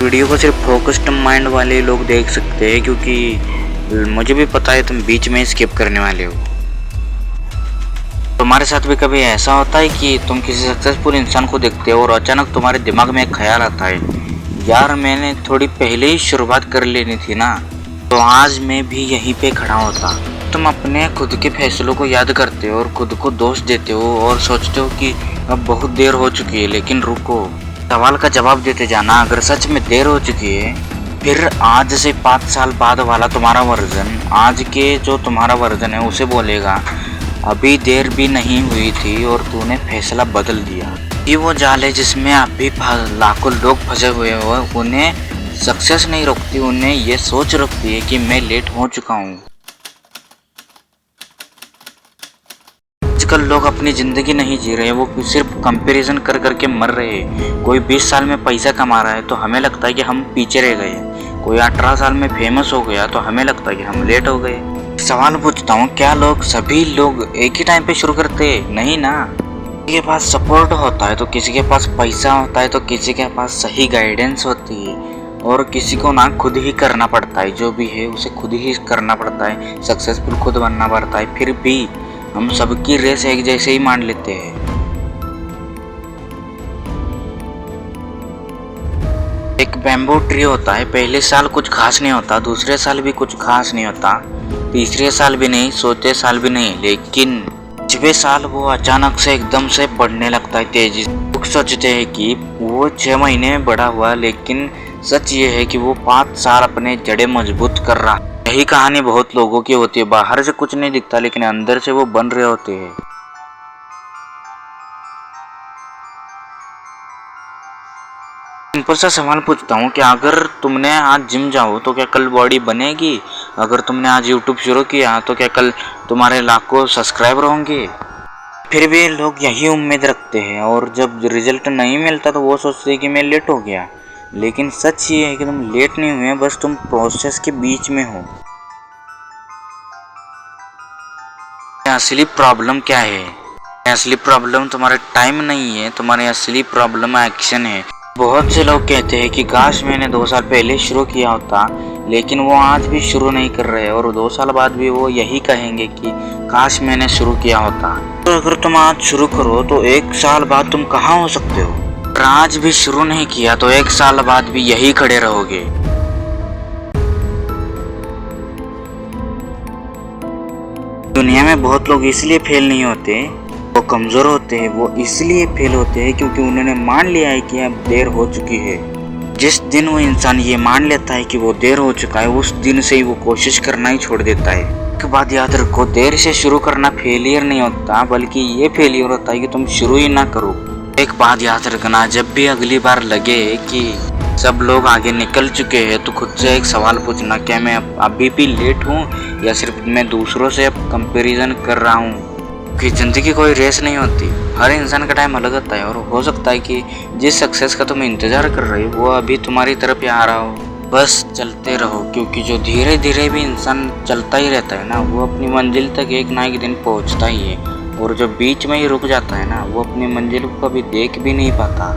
Video को सिर्फ focused mind वाले लोग देख सकते हैं, क्योंकि मुझे भी पता है तुम बीच में स्किप करने वाले हो। तुम्हारे साथ भी कभी ऐसा होता है कि तुम किसी सक्सेसफुल इंसान को देखते हो और अचानक तुम्हारे दिमाग में एक ख्याल आता है, यार मैंने थोड़ी पहले ही शुरुआत कर लेनी थी ना, तो आज मैं भी यहीं पे खड़ा होता। तुम अपने खुद के फैसलों को याद करते हो और खुद को दोष देते हो और सोचते हो कि अब बहुत देर हो चुकी है। लेकिन रुको, सवाल का जवाब देते जाना। अगर सच में देर हो चुकी है, फिर आज से 5 साल बाद वाला तुम्हारा वर्जन आज के जो तुम्हारा वर्जन है उसे बोलेगा अभी देर भी नहीं हुई थी और तूने फैसला बदल दिया। ये वो जाल है जिसमें अभी लाखों लोग फंसे हुए हो। उन्हें सक्सेस नहीं रोकती, उन्हें ये सोच रोकती है कि मैं लेट हो चुका हूँ। आजकल लोग अपनी ज़िंदगी नहीं जी रहे, वो सिर्फ कंपैरिजन कर करके मर रहे हैं। कोई 20 साल में पैसा कमा रहा है तो हमें लगता है कि हम पीछे रह गए। कोई 18 साल में फेमस हो गया तो हमें लगता है कि हम लेट हो गए। सवाल पूछता हूँ, क्या सभी लोग एक ही टाइम पे शुरू करते हैं? नहीं ना। किसी के पास सपोर्ट होता है तो किसी के पास पैसा होता है तो किसी के पास सही गाइडेंस होती है और किसी को ना खुद ही करना पड़ता है। जो भी है उसे खुद ही करना पड़ता है, सक्सेसफुल खुद बनना पड़ता है। फिर भी हम सबकी रेस एक जैसे ही मान लेते हैं। एक बैम्बू ट्री होता है, पहले साल कुछ खास नहीं होता, दूसरे साल भी कुछ खास नहीं होता, तीसरे साल भी नहीं, चौथे साल भी नहीं, लेकिन 6वें साल वो अचानक से एकदम से बढ़ने लगता है तेजी से। लोग सोचते हैं कि वो 6 महीने में बड़ा हुआ, लेकिन सच ये है कि वो 5 साल अपने जड़ें मजबूत कर रहा है। यही कहानी बहुत लोगों की होती है। बाहर से कुछ नहीं दिखता लेकिन अंदर से वो बन रहे होते हैं। सिंपल सा सवाल पूछता हूँ कि अगर तुमने आज जिम जाओ तो क्या कल बॉडी बनेगी? अगर तुमने आज यूट्यूब शुरू किया तो क्या कल तुम्हारे लाखों सब्सक्राइबर होंगे? फिर भी लोग यही उम्मीद रखते हैं और जब रिजल्ट नहीं मिलता तो वो सोचते हैं कि मैं लेट हो गया। लेकिन सच ये है कि तुम लेट नहीं हुए, बस तुम प्रोसेस के बीच में हो। असली प्रॉब्लम क्या है? असली प्रॉब्लम तुम्हारा टाइम नहीं है, तुम्हारी असली प्रॉब्लम एक्शन है। बहुत से लोग कहते हैं कि काश मैंने 2 साल पहले शुरू किया होता, लेकिन वो आज भी शुरू नहीं कर रहे और 2 साल बाद भी वो यही कहेंगे कि काश मैंने शुरू किया होता। तो अगर तुम आज शुरू करो तो 1 साल बाद तुम कहाँ हो सकते हो? अगर आज भी शुरू नहीं किया तो 1 साल बाद भी यही खड़े रहोगे। दुनिया में बहुत लोग इसलिए फेल नहीं होते, वो कमज़ोर होते हैं। वो इसलिए फेल होते हैं क्योंकि उन्होंने मान लिया है कि अब देर हो चुकी है। जिस दिन वो इंसान ये मान लेता है कि वो देर हो चुका है, उस दिन से ही वो कोशिश करना ही छोड़ देता है। एक बात याद रखो, देर से शुरू करना फेलियर नहीं होता, बल्कि ये फेलियर होता है कि तुम शुरू ही ना करो। एक बात याद रखना, जब भी अगली बार लगे कि सब लोग आगे निकल चुके हैं तो खुद से एक सवाल पूछना, क्या मैं अभी भी लेट हूँ या सिर्फ मैं दूसरों से अब कंपैरिजन कर रहा हूँ? कि ज़िंदगी कोई रेस नहीं होती, हर इंसान का टाइम अलग होता है और हो सकता है कि जिस सक्सेस का तुम इंतज़ार कर रहे हो वो अभी तुम्हारी तरफ ही आ रहा हो। बस चलते रहो, क्योंकि जो धीरे धीरे भी इंसान चलता ही रहता है ना, वो अपनी मंजिल तक एक ना एक दिन पहुंचता ही है। और जो बीच में ही रुक जाता है ना, वो अपनी मंजिल को कभी देख भी नहीं पाता।